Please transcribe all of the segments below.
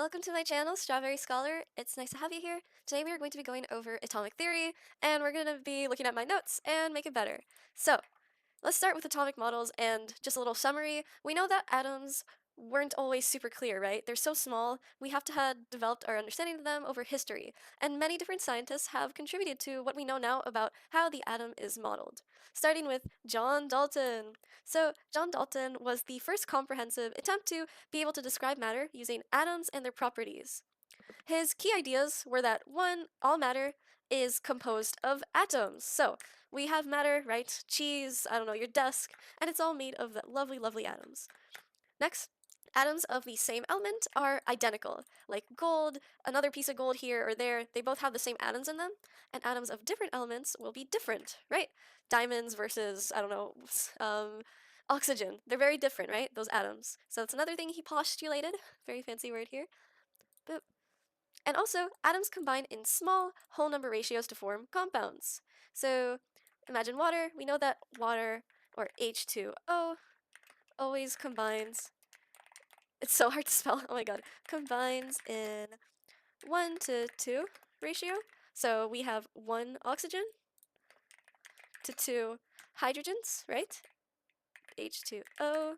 Welcome to my channel, Strawberry Scholar. It's nice to have you here. Today we are going to be going over atomic theory, and we're going to be looking at my notes and make it better. So, let's start with atomic models and just a little summary. We know that atoms weren't always super clear, right? They're so small, we have to have developed our understanding of them over history, and many different scientists have contributed to what we know now about how the atom is modeled. Starting with John Dalton. So, John Dalton was the first comprehensive attempt to be able to describe matter using atoms and their properties. His key ideas were that one, all matter is composed of atoms. So we have matter, right? Cheese, I don't know, your desk, and it's all made of lovely, lovely atoms. Next, atoms of the same element are identical. Like gold, another piece of gold here or there, they both have the same atoms in them, and atoms of different elements will be different, right? Diamonds versus, I don't know, oxygen. They're very different, right? Those atoms. So that's another thing he postulated. Very fancy word here. Boop. And also, atoms combine in small whole number ratios to form compounds. So imagine water. We know that water, or H2O, always combines. It's so hard to spell. Oh my god. Combines in 1 to 2 ratio. So we have 1 oxygen to 2 hydrogens, right? H2O.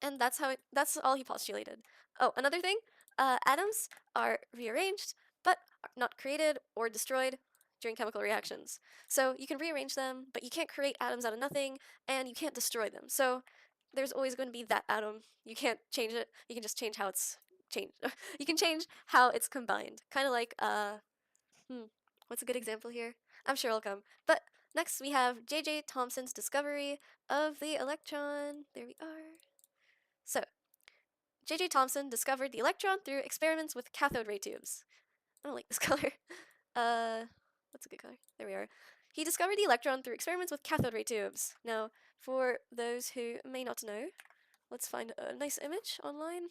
And that's all he postulated. Oh, another thing, atoms are rearranged, but are not created or destroyed during chemical reactions. So you can rearrange them, but you can't create atoms out of nothing, and you can't destroy them. So there's always going to be that atom. You can't change it. You can just change how it's changed. You can change how it's combined. Kind of like, what's a good example here? I'm sure it'll come. But next we have J.J. Thomson's discovery of the electron. There we are. So, J.J. Thomson discovered the electron through experiments with cathode ray tubes. I don't like this color. What's a good color? There we are. He discovered the electron through experiments with cathode ray tubes. Now, for those who may not know, let's find a nice image online.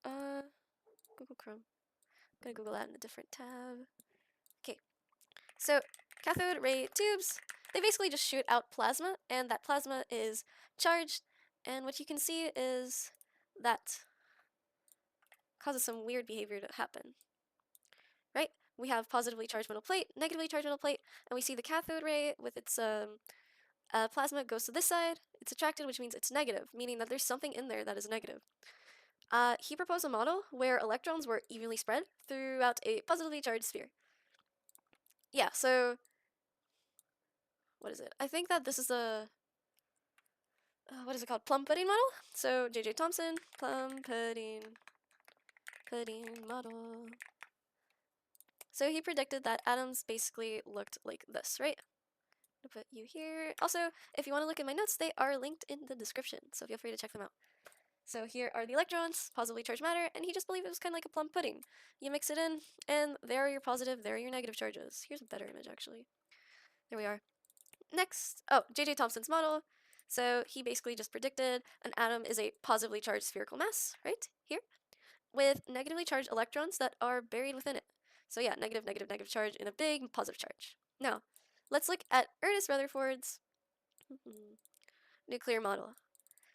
Google Chrome. I'm gonna Google that in a different tab. Okay, so cathode ray tubes, they basically just shoot out plasma, and that plasma is charged, and what you can see is that causes some weird behavior to happen, right? We have positively charged metal plate, negatively charged metal plate, and we see the cathode ray with its plasma goes to this side. It's attracted, which means it's negative, meaning that there's something in there that is negative. He proposed a model where electrons were evenly spread throughout a positively charged sphere. Yeah, so what is it? I think that this is a what is it called? Plum pudding model. So J.J. Thomson, plum pudding model. So he predicted that atoms basically looked like this, right? I'll put you here. Also, if you want to look at my notes, they are linked in the description, so feel free to check them out. So here are the electrons, positively charged matter, and he just believed it was kind of like a plum pudding. You mix it in, and there are your positive, there are your negative charges. Here's a better image, actually. There we are. Next, oh, J.J. Thomson's model. So he basically just predicted an atom is a positively charged spherical mass, right? Here. With negatively charged electrons that are buried within it. So yeah, negative, negative, negative charge in a big positive charge. Now, let's look at Ernest Rutherford's nuclear model.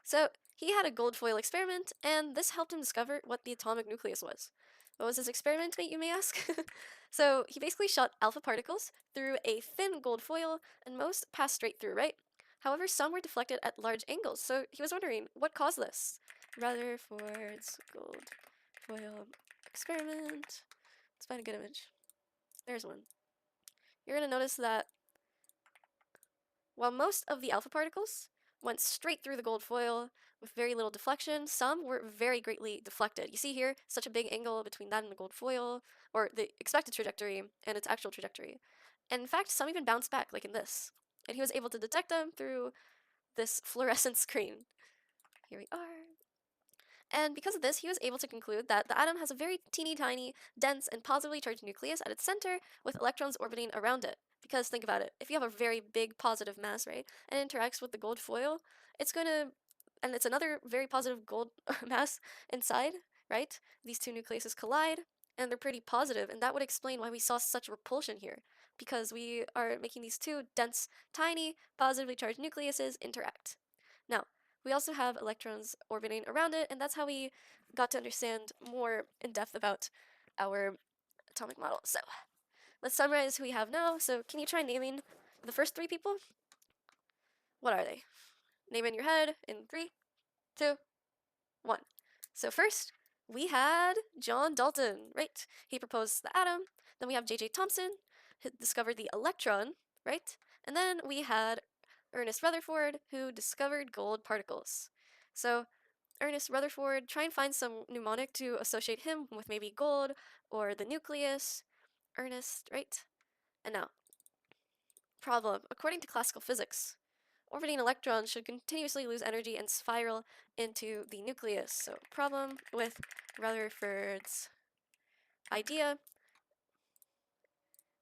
So he had a gold foil experiment, and this helped him discover what the atomic nucleus was. What was his experiment, you may ask? So he basically shot alpha particles through a thin gold foil, and most passed straight through, right? However, some were deflected at large angles, so he was wondering, what caused this? Rutherford's gold foil experiment. Let's find a good image. There's one. You're going to notice that while most of the alpha particles went straight through the gold foil with very little deflection, some were very greatly deflected. You see here, such a big angle between that and the gold foil, or the expected trajectory and its actual trajectory. And in fact, some even bounced back, like in this. And he was able to detect them through this fluorescent screen. Here we are. And because of this, he was able to conclude that the atom has a very teeny tiny, dense, and positively charged nucleus at its center with electrons orbiting around it. Because think about it, if you have a very big positive mass, right, and it interacts with the gold foil, it's going to, and it's another very positive gold mass inside, right? These two nucleuses collide, and they're pretty positive, and that would explain why we saw such repulsion here, because we are making these two dense, tiny, positively charged nucleuses interact. Now, we also have electrons orbiting around it, and that's how we got to understand more in depth about our atomic model. So let's summarize who we have now. So can you try naming the first three people? What are they? Name in your head in 3, 2, 1. So first, we had John Dalton, right? He proposed the atom. Then we have J.J. Thomson, who discovered the electron, right? And then we had Ernest Rutherford, who discovered gold particles. So Ernest Rutherford, try and find some mnemonic to associate him with maybe gold or the nucleus. Ernest, right? And now, problem. According to classical physics, orbiting electrons should continuously lose energy and spiral into the nucleus. So problem with Rutherford's idea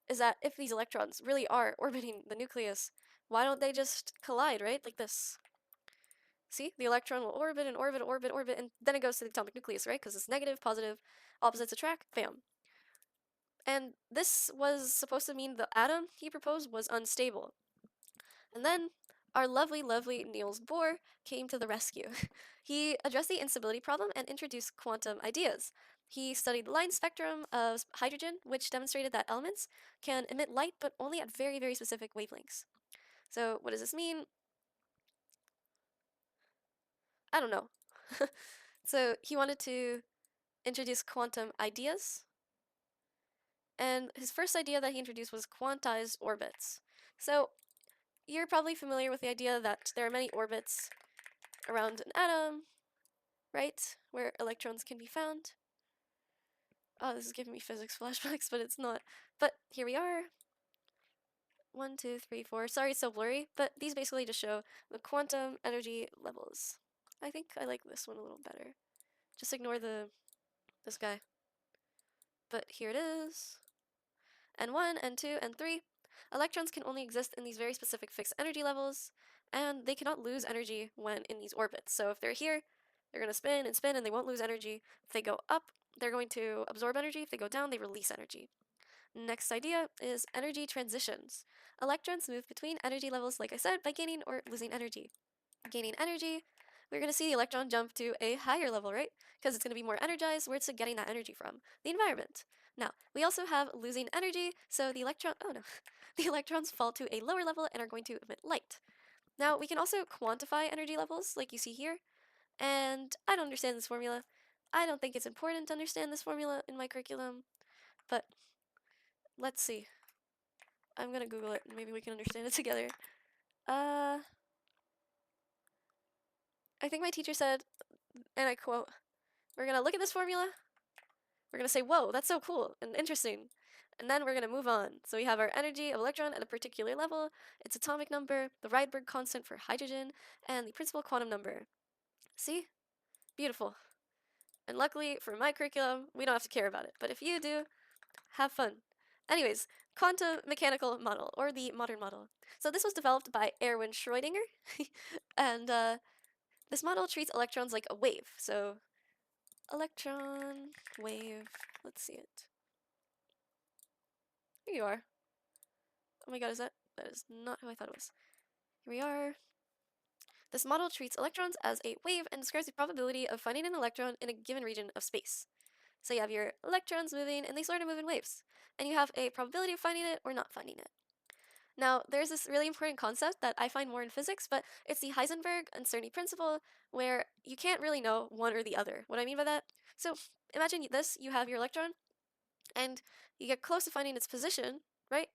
is that if these electrons really are orbiting the nucleus, why don't they just collide, right? Like this. See, the electron will orbit and orbit, orbit, orbit, and then it goes to the atomic nucleus, right? Because it's negative, positive, opposites attract, bam. And this was supposed to mean the atom he proposed was unstable. And then our lovely, lovely Niels Bohr came to the rescue. He addressed the instability problem and introduced quantum ideas. He studied the line spectrum of hydrogen, which demonstrated that elements can emit light but only at very, very specific wavelengths. So, what does this mean? I don't know. So, he wanted to introduce quantum ideas, and his first idea that he introduced was quantized orbits. So, you're probably familiar with the idea that there are many orbits around an atom, right? Where electrons can be found. Oh, this is giving me physics flashbacks, but it's not. But here we are. 1, 2, 3, 4. Sorry it's so blurry, but these basically just show the quantum energy levels. I think I like this one a little better. Just ignore this guy. But here it is. N1, N2, N3. Electrons can only exist in these very specific fixed energy levels, and they cannot lose energy when in these orbits. So if they're here, they're going to spin and spin and they won't lose energy. If they go up, they're going to absorb energy. If they go down, they release energy. Next idea is energy transitions. Electrons move between energy levels, like I said, by gaining or losing energy. Gaining energy, we're going to see the electron jump to a higher level, right? Because it's going to be more energized. Where's it getting that energy from? The environment. Now, we also have losing energy, so the the electrons fall to a lower level and are going to emit light. Now, we can also quantify energy levels, like you see here, and I don't understand this formula. I don't think it's important to understand this formula in my curriculum, but let's see. I'm gonna Google it and maybe we can understand it together. I think my teacher said, and I quote, we're gonna look at this formula, we're gonna say, whoa, that's so cool and interesting, and then we're gonna move on. So we have our energy of electron at a particular level, its atomic number, the Rydberg constant for hydrogen, and the principal quantum number. See? Beautiful. And luckily for my curriculum, we don't have to care about it. But if you do, have fun. Anyways, quantum mechanical model, or the modern model. So this was developed by Erwin Schrödinger, and this model treats electrons like a wave. So electron, wave, let's see it. Here you are. Oh my god, that is not who I thought it was. Here we are. This model treats electrons as a wave and describes the probability of finding an electron in a given region of space. So you have your electrons moving, and they sort of move in waves. And you have a probability of finding it or not finding it. Now, there's this really important concept that I find more in physics, but it's the Heisenberg uncertainty principle, where you can't really know one or the other. What I mean by that? So imagine this, you have your electron, and you get close to finding its position, right?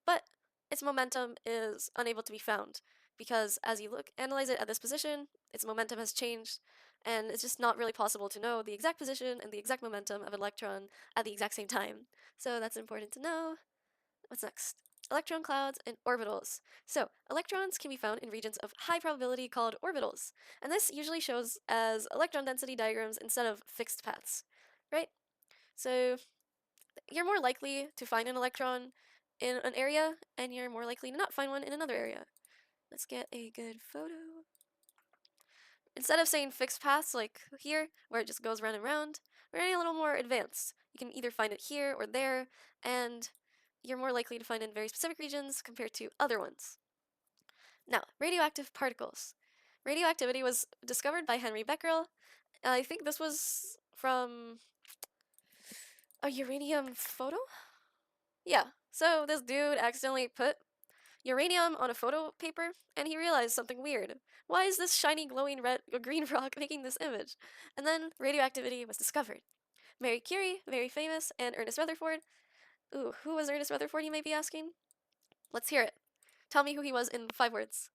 But its momentum is unable to be found, because as you analyze it at this position, its momentum has changed, and it's just not really possible to know the exact position and the exact momentum of an electron at the exact same time. So that's important to know. What's next? Electron clouds and orbitals. So, electrons can be found in regions of high probability called orbitals, and this usually shows as electron density diagrams instead of fixed paths, right? So, you're more likely to find an electron in an area, and you're more likely to not find one in another area. Let's get a good photo. Instead of saying fixed paths like here, where it just goes round and round, we're getting a little more advanced. You can either find it here or there, and you're more likely to find it in very specific regions compared to other ones. Now, radioactive particles. radioactivity was discovered by Henry Becquerel. I think this was from a uranium photo? Yeah. So this dude accidentally put uranium on a photo paper, and he realized something weird. Why is this shiny, glowing red or green rock making this image? And then radioactivity was discovered. Marie Curie, very famous, and Ernest Rutherford. Ooh, who was Ernest Rutherford, you may be asking? Let's hear it. Tell me who he was in 5 words.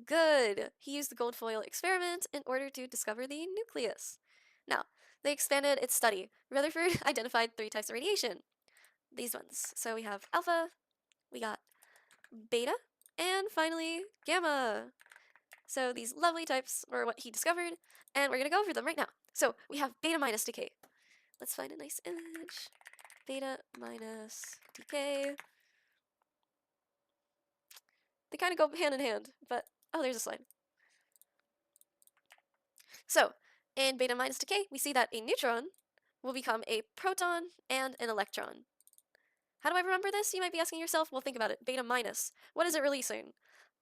Good! He used the gold foil experiment in order to discover the nucleus. Now, they expanded its study. Rutherford identified 3 types of radiation. These ones. So we have alpha, we got beta, and finally gamma. So these lovely types were what he discovered, and we're gonna go over them right now. So we have beta minus decay. Let's find a nice image. Beta minus decay. They kind of go hand in hand, but oh, there's a slide. So in beta minus decay, we see that a neutron will become a proton and an electron. How do I remember this? You might be asking yourself. Well, think about it. Beta minus. What is it releasing?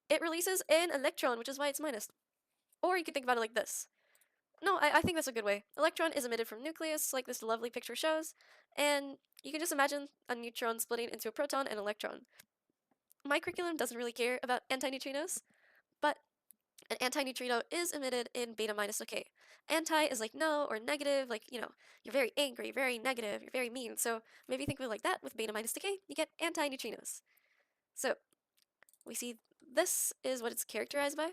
It releases an electron, which is why it's minus. Or you could think about it like this. No, I think that's a good way. Electron is emitted from nucleus, like this lovely picture shows, and you can just imagine a neutron splitting into a proton and electron. My curriculum doesn't really care about antineutrinos, but an antineutrino is emitted in beta minus decay. Anti is like no or negative, like, you're very angry, very negative, you're very mean. So maybe think of it like that with beta minus decay, you get antineutrinos. So we see this is what it's characterized by.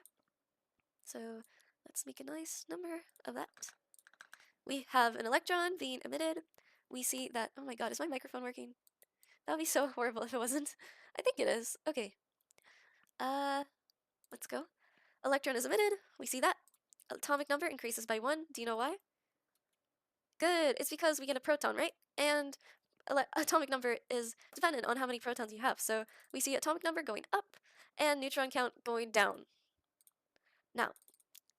So let's make a nice number of that. We have an electron being emitted. We see that, oh my god, is my microphone working? That would be so horrible if it wasn't. I think it is. Okay. Let's go. Electron is emitted. We see that. Atomic number increases by 1. Do you know why? Good. It's because we get a proton, right? And atomic number is dependent on how many protons you have. So we see atomic number going up and neutron count going down. Now,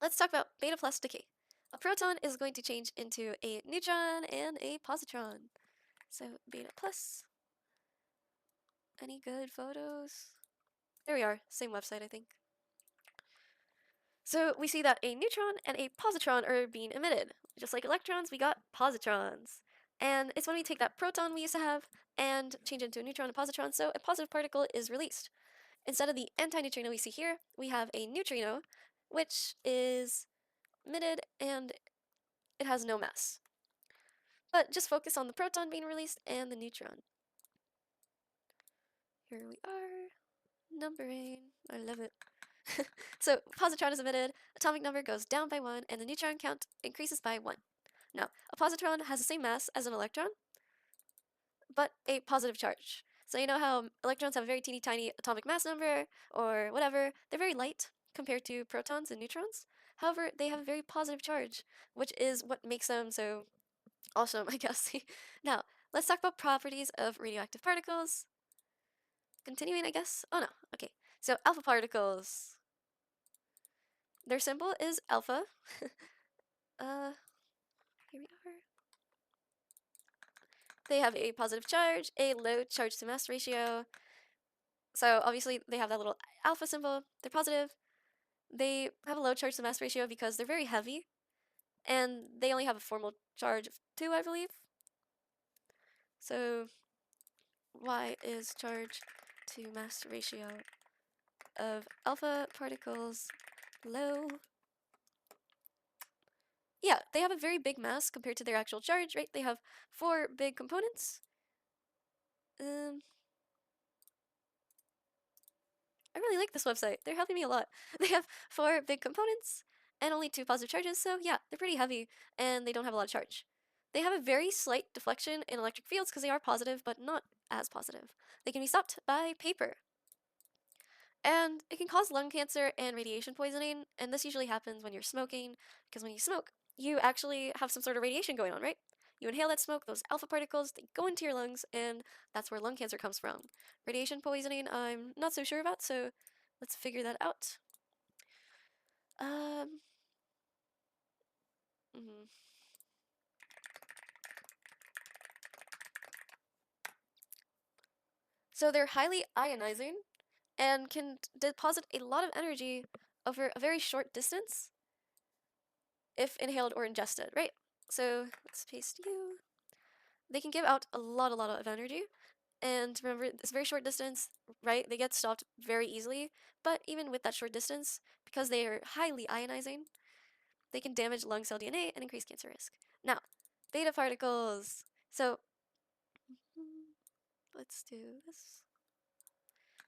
let's talk about beta plus decay. A proton is going to change into a neutron and a positron. So beta plus. Any good photos? There we are. Same website, I think. So we see that a neutron and a positron are being emitted. Just like electrons, we got positrons. And it's when we take that proton we used to have and change it into a neutron and positron, so a positive particle is released. Instead of the antineutrino we see here, we have a neutrino, which is emitted and it has no mass. But just focus on the proton being released and the neutron. Here we are, numbering. I love it. So positron is emitted, atomic number goes down by 1, and the neutron count increases by 1. Now, a positron has the same mass as an electron, but a positive charge. So you know how electrons have a very teeny tiny atomic mass number, or whatever, they're very light compared to protons and neutrons. However, they have a very positive charge, which is what makes them so awesome, I guess. Now, let's talk about properties of radioactive particles. Continuing, I guess? Oh no, okay. So alpha particles. Their symbol is alpha. Here we are. They have a positive charge, a low charge to mass ratio. So obviously they have that little alpha symbol. They're positive. They have a low charge to mass ratio because they're very heavy, and they only have a formal charge of 2, I believe. So why is charge to mass ratio of alpha particles low? Yeah, they have a very big mass compared to their actual charge, right? They have 4 big components. I really like this website. They're helping me a lot. They have 4 big components and only 2 positive charges, so yeah, they're pretty heavy and they don't have a lot of charge. They have a very slight deflection in electric fields because they are positive, but not as positive. They can be stopped by paper. And it can cause lung cancer and radiation poisoning, and this usually happens when you're smoking, because when you smoke, you actually have some sort of radiation going on, right? You inhale that smoke, those alpha particles, they go into your lungs, and that's where lung cancer comes from. Radiation poisoning, I'm not so sure about, so let's figure that out. Um, mhm. So they're highly ionizing, and can deposit a lot of energy over a very short distance if inhaled or ingested, right? So let's paste you. They can give out a lot of energy. And remember, it's a very short distance, right? They get stopped very easily. But even with that short distance, because they are highly ionizing, they can damage lung cell DNA and increase cancer risk. Now, beta particles. So let's do this.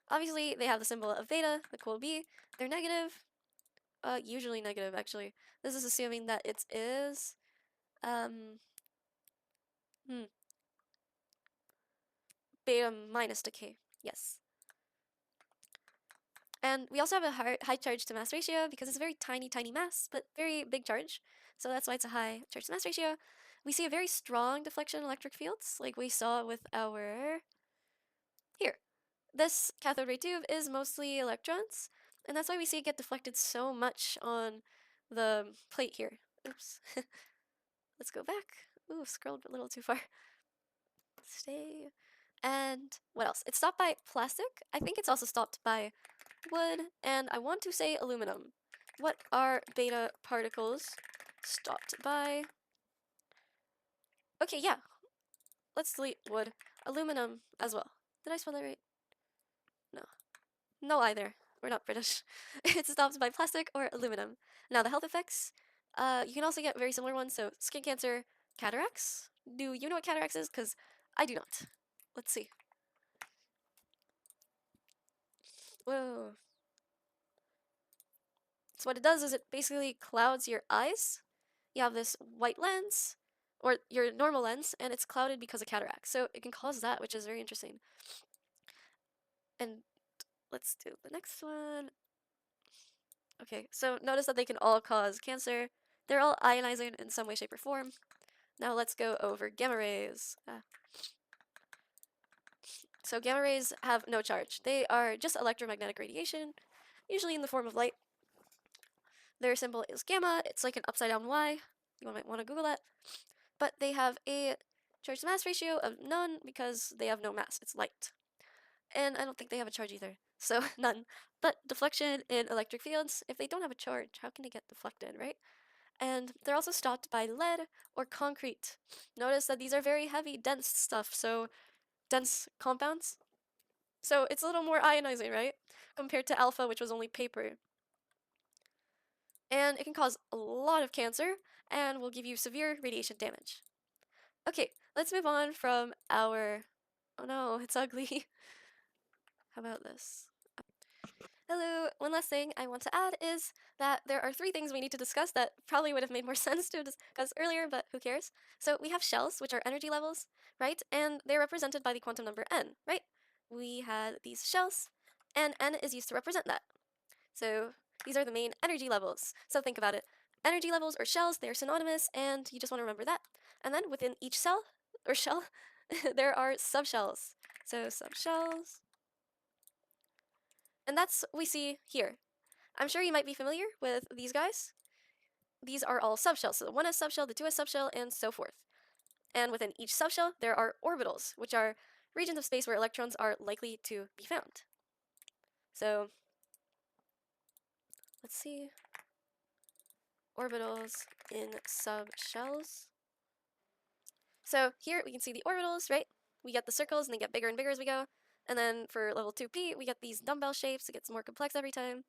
Obviously, they have the symbol of beta, the cool B. They're negative, usually negative actually. This is assuming that it is, hmm, beta minus decay. Yes. And we also have a high charge to mass ratio because it's a very tiny mass, but very big charge. So that's why it's a high charge to mass ratio. We see a very strong deflection electric fields, like we saw with our, here. This cathode ray tube is mostly electrons, and that's why we see it get deflected so much on the plate here. Oops. Let's go back. Ooh, scrolled a little too far. Stay. And what else? It's stopped by plastic. I think it's also stopped by wood, and I want to say aluminum. What are beta particles stopped by? Okay, yeah. Let's delete wood. Aluminum as well. Did I spell that right? No. No either. We're not British. It's stopped by plastic or aluminum. Now the health effects. You can also get very similar ones, so skin cancer, cataracts. Do you know what cataracts is? Because I do not. Let's see. Whoa. So what it does is it basically clouds your eyes. You have this white lens, or your normal lens, and it's clouded because of cataract. So it can cause that, which is very interesting. And let's do the next one. Okay, so notice that they can all cause cancer. They're all ionizing in some way, shape, or form. Now let's go over gamma rays. So gamma rays have no charge. They are just electromagnetic radiation, usually in the form of light. Their symbol is gamma. It's like an upside down Y. You might want to Google that. But they have a charge to mass ratio of none because they have no mass. It's light. And I don't think they have a charge either. So none. But deflection in electric fields, if they don't have a charge, how can they get deflected, right? And they're also stopped by lead or concrete. Notice that these are very heavy, dense stuff, so dense compounds. So it's a little more ionizing, right? Compared to alpha, which was only paper. And it can cause a lot of cancer and will give you severe radiation damage. Okay, let's move on from our... Oh no, it's ugly. How about this? Hello, one last thing I want to add is that there are 3 things we need to discuss that probably would have made more sense to discuss earlier, but who cares? So we have shells, which are energy levels, right? And they're represented by the quantum number n, right? We had these shells, and n is used to represent that. So these are the main energy levels. So think about it. Energy levels or shells, they're synonymous, and you just want to remember that. And then within each cell, or shell, there are subshells. So subshells. And that's what we see here. I'm sure you might be familiar with these guys. These are all subshells. So the 1s subshell, the 2s subshell, and so forth. And within each subshell, there are orbitals, which are regions of space where electrons are likely to be found. So let's see. Orbitals in subshells. So here we can see the orbitals, right? We get the circles and they get bigger and bigger as we go. And then for level 2p, we get these dumbbell shapes. It gets more complex every time.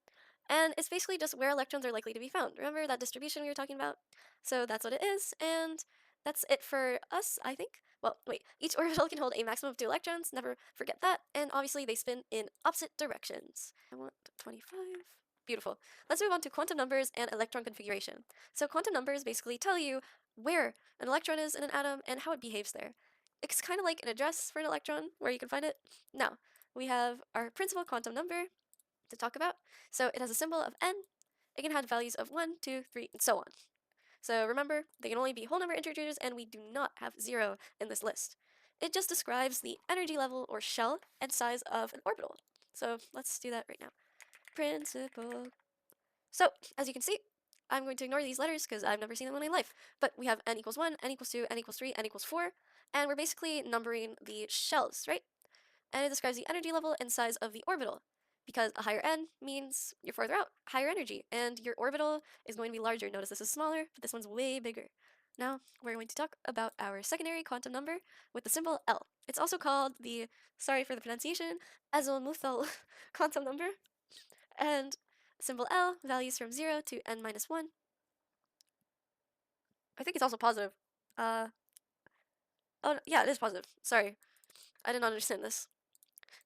And it's basically just where electrons are likely to be found. Remember that distribution we were talking about? So that's what it is, and that's it for us, I think. Well, wait, each orbital can hold a maximum of 2 electrons, never forget that, and obviously they spin in opposite directions. I want 25. Beautiful. Let's move on to quantum numbers and electron configuration. So quantum numbers basically tell you where an electron is in an atom and how it behaves there. It's kind of like an address for an electron, where you can find it. Now, we have our principal quantum number to talk about. So it has a symbol of n. It can have values of 1, 2, 3, and so on. So remember, they can only be whole number integers, and we do not have 0 in this list. It just describes the energy level or shell and size of an orbital. So let's do that right now. Principal. So, as you can see, I'm going to ignore these letters because I've never seen them in my life. But we have n equals 1, n equals 2, n equals 3, n equals 4, and we're basically numbering the shells, right? And it describes the energy level and size of the orbital. because a higher n means you're farther out, higher energy, and your orbital is going to be larger. Notice this is smaller, but this one's way bigger. Now we're going to talk about our secondary quantum number with the symbol L. It's also called the, sorry for the pronunciation, azimuthal quantum number, and symbol L values from 0 to n minus 1. I think it's also positive. Oh, yeah, it is positive. Sorry, I didn't understand this.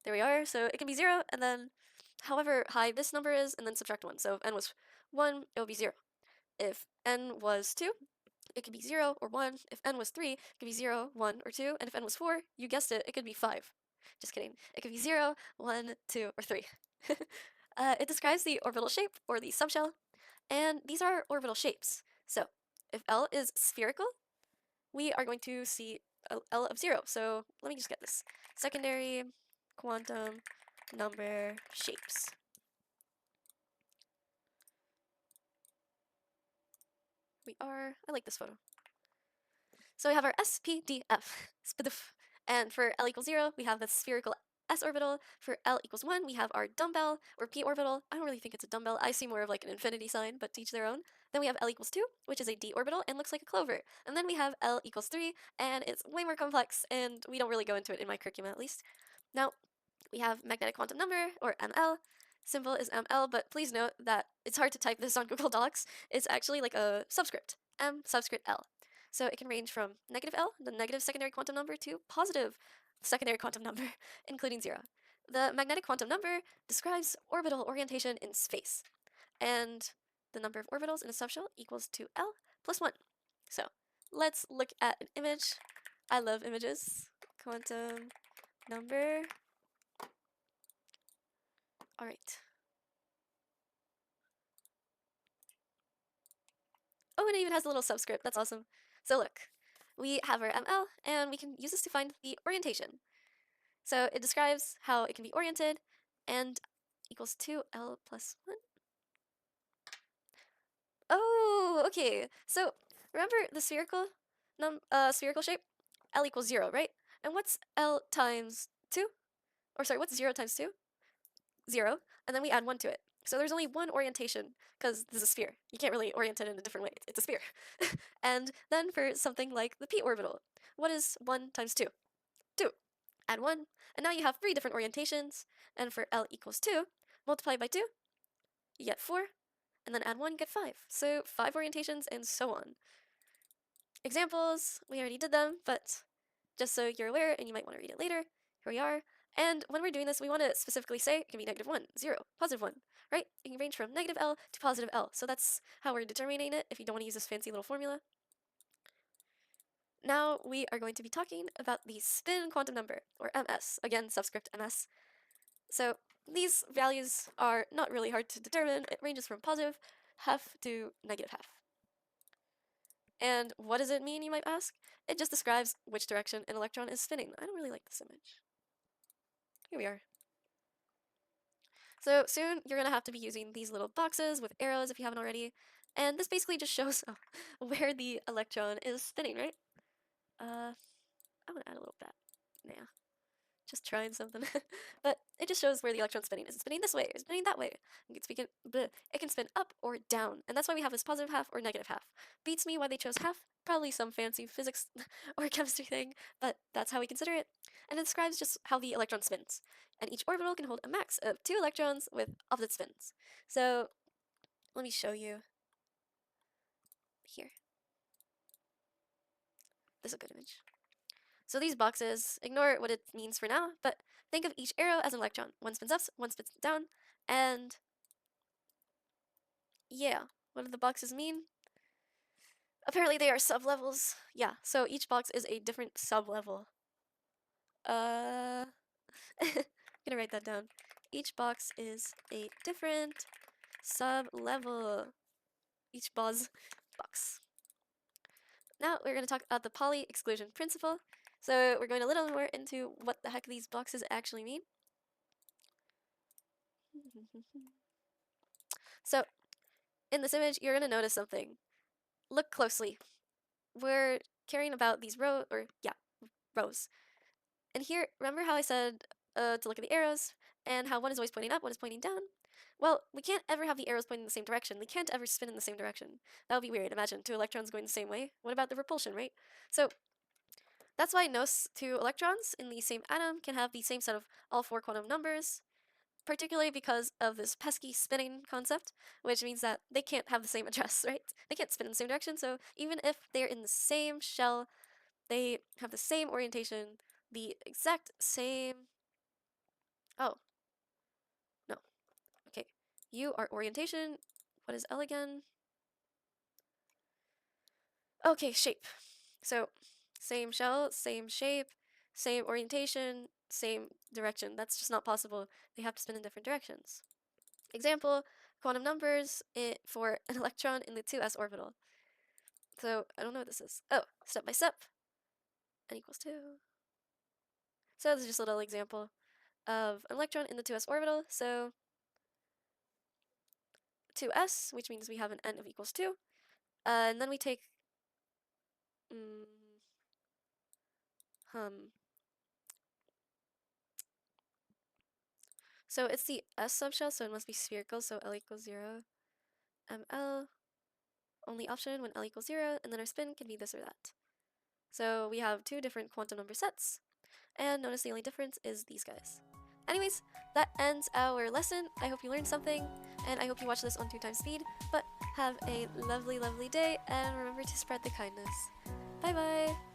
There we are. So it can be 0, and then however high this number is, and then subtract 1. So if n was 1, it would be 0. If n was 2, it could be 0 or 1. If n was 3, it could be 0, 1, or 2. And if n was 4, you guessed it, it could be 5. Just kidding. It could be 0, 1, 2, or 3. It describes the orbital shape, or the subshell, and these are orbital shapes. So if L is spherical, we are going to see a L of 0. So let me just get this. Secondary quantum number shapes. I like this photo. So we have our SPDF, SPDF. And for L equals 0, we have the spherical s orbital. For L equals 1, we have our dumbbell, or p orbital. I don't really think it's a dumbbell. I see more of like an infinity sign, but to each their own. Then we have L equals 2, which is a d orbital and looks like a clover. And then we have L equals 3, and it's way more complex, and we don't really go into it in my curriculum at least. Now, we have magnetic quantum number, or ML. Symbol is ML, but please note that it's hard to type this on Google Docs. It's actually like a subscript, M subscript L. So it can range from negative L, the negative secondary quantum number, to positive secondary quantum number, including 0. The magnetic quantum number describes orbital orientation in space, and the number of orbitals in a subshell equals to L plus 1. So let's look at an image. I love images. Quantum number. All right. Oh, and it even has a little subscript. That's awesome. So look, we have our ML, and we can use this to find the orientation. So it describes how it can be oriented, and equals 2L plus 1. Oh, okay. So remember the spherical shape? L equals 0, right? And what's L times 2? Or sorry, what's 0 times 2? 0. And then we add 1 to it. So there's only one orientation, because this is a sphere. You can't really orient it in a different way. It's a sphere. And then for something like the p orbital, what is 1 times 2? 2. Add 1, and now you have 3 different orientations. And for L equals 2, multiply by 2, you get 4, and then add 1, get 5. So 5 orientations, and so on. Examples, we already did them, but just so you're aware, and you might want to read it later, here we are. And when we're doing this, we want to specifically say it can be negative 1, 0, positive 1, right? It can range from negative L to positive L. So that's how we're determining it if you don't want to use this fancy little formula. Now we are going to be talking about the spin quantum number, or ms, again subscript ms. So these values are not really hard to determine. It ranges from positive half to negative half. And what does it mean, you might ask? It just describes which direction an electron is spinning. I don't really like this image. Here we are. So soon you're going to have to be using these little boxes with arrows if you haven't already. And this basically just shows where the electron is spinning, right? I'm going to add a little bit. Nah. Just trying something. But it just shows where the electron's spinning. Is it spinning this way? Is it spinning that way? It can spin up or down. And that's why we have this positive half or negative half. Beats me why they chose half. Probably some fancy physics or chemistry thing, but that's how we consider it. And it describes just how the electron spins. And each orbital can hold a max of 2 electrons with opposite spins. So let me show you here. This is a good image. So these boxes, ignore what it means for now, but think of each arrow as an electron. One spins up, one spins down, and yeah, what do the boxes mean? Apparently they are sublevels. Yeah, so each box is a different sublevel. I'm gonna write that down. Each box is a different sublevel. Each box. Now we're going to talk about the Pauli exclusion principle. So we're going a little more into what the heck these boxes actually mean. So in this image, you're going to notice something. Look closely. We're caring about these rows. And here, remember how I said to look at the arrows? and how one is always pointing up, one is pointing down. Well, we can't ever have the arrows pointing in the same direction. They can't ever spin in the same direction. That would be weird. Imagine two electrons going the same way. What about the repulsion, right? So that's why no two electrons in the same atom can have the same set of all four quantum numbers, particularly because of this pesky spinning concept, which means that they can't have the same address, right? They can't spin in the same direction, so even if they're in the same shell, they have the same orientation, the exact same... Oh, no. Okay. U, our orientation. What is L again? Okay, shape. So, same shell, same shape, same orientation, same direction. That's just not possible. They have to spin in different directions. Example, quantum numbers for an electron in the 2s orbital. So, I don't know what this is. Oh, step by step. N equals 2. So, this is just a little example of an electron in the 2s orbital. So, 2s, which means we have an n of equals 2. And then we take... Mm, So it's the S subshell, so it must be spherical, so L equals 0. ML, only option when L equals 0, and then our spin can be this or that. So we have two different quantum number sets, and notice the only difference is these guys. Anyways, that ends our lesson. I hope you learned something, and I hope you watch this on 2x speed, but have a lovely, lovely day, and remember to spread the kindness. Bye bye!